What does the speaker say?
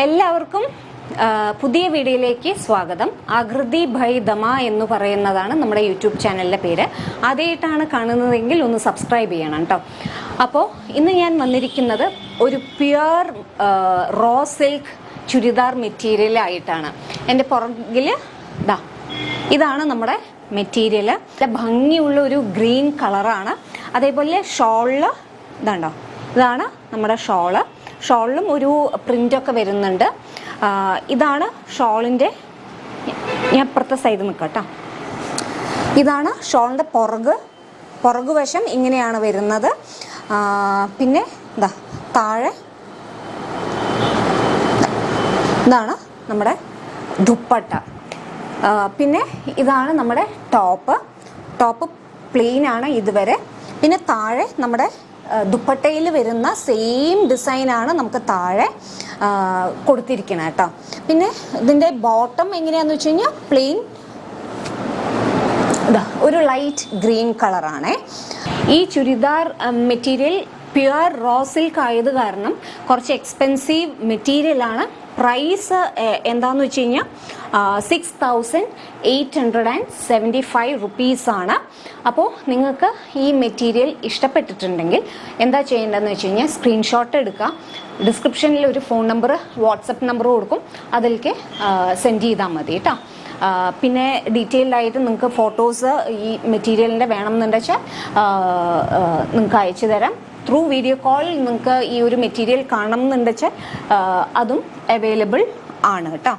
എല്ലാവർക്കും പുതിയ വീഡിയോയിലേക്ക് സ്വാഗതം. ആകൃതി ബൈ ദമ എന്ന് പറയുന്നതാണ് നമ്മുടെ യൂട്യൂബ് ചാനലിൻ്റെ പേര്. ആദ്യമായിട്ടാണ് കാണുന്നതെങ്കിൽ ഒന്ന് സബ്സ്ക്രൈബ് ചെയ്യണം കേട്ടോ. അപ്പോൾ ഇന്ന് ഞാൻ വന്നിരിക്കുന്നത് ഒരു പ്യുവർ റോ സിൽക്ക് ചുരിദാർ മെറ്റീരിയലായിട്ടാണ്. എൻ്റെ പുറകിൽ ഇതാണ് നമ്മുടെ മെറ്റീരിയൽ. ഭംഗിയുള്ള ഒരു ഗ്രീൻ കളറാണ്. അതേപോലെ ഷോളിൽ ഇതാണ് നമ്മുടെ ഷോളിലും ഒരു പ്രിൻ്റൊക്കെ വരുന്നുണ്ട്. ഇതാണ് ഷോളിൻ്റെ, ഞാൻ അപ്പുറത്തെ സൈഡ് നിൽക്കാം കേട്ടോ. ഇതാണ് ഷോളിൻ്റെ പുറകു വശം ഇങ്ങനെയാണ് വരുന്നത്. പിന്നെ താഴെ ഇതാണ് നമ്മുടെ ദുപ്പട്ട. പിന്നെ ഇതാണ് നമ്മുടെ ടോപ്പ് പ്ലെയിൻ ആണ് ഇതുവരെ. പിന്നെ താഴെ നമ്മുടെ ദുപ്പട്ടയിൽ വരുന്ന സെയിം ഡിസൈനാണ് നമുക്ക് താഴെ കൊടുത്തിരിക്കുന്നത് കേട്ടോ. പിന്നെ ഇതിൻ്റെ ബോട്ടം എങ്ങനെയാണെന്ന് വെച്ച് കഴിഞ്ഞാൽ പ്ലെയിൻ ഒരു ലൈറ്റ് ഗ്രീൻ കളറാണ്. ഈ churidar material pure raw silk ആയത് കാരണം കുറച്ച് എക്സ്പെൻസീവ് മെറ്റീരിയലാണ്. പ്രൈസ് എന്താണെന്ന് വെച്ച് കഴിഞ്ഞാൽ 6,875 റുപ്പീസാണ്. അപ്പോൾ നിങ്ങൾക്ക് ഈ മെറ്റീരിയൽ ഇഷ്ടപ്പെട്ടിട്ടുണ്ടെങ്കിൽ എന്താ ചെയ്യേണ്ടതെന്ന് വെച്ച് കഴിഞ്ഞാൽ സ്ക്രീൻഷോട്ട് എടുക്കുക. ഡിസ്ക്രിപ്ഷനിൽ ഒരു ഫോൺ നമ്പർ, വാട്സപ്പ് നമ്പർ കൊടുക്കും, അതിലേക്ക് സെൻഡ് ചെയ്താൽ മതി കേട്ടോ. പിന്നെ ഡീറ്റെയിൽഡ് ആയിട്ട് നിങ്ങൾക്ക് ഫോട്ടോസ് ഈ മെറ്റീരിയലിൻ്റെ വേണമെന്നുണ്ടെച്ചാൽ നിങ്ങൾക്ക് അയച്ചു തരാം. ത്രൂ വീഡിയോ കോൾ നിങ്ങൾക്ക് ഈ ഒരു മെറ്റീരിയൽ കാണണം എന്നുണ്ടെച്ചാൽ അതും അവൈലബിൾ ആണ് കേട്ടോ.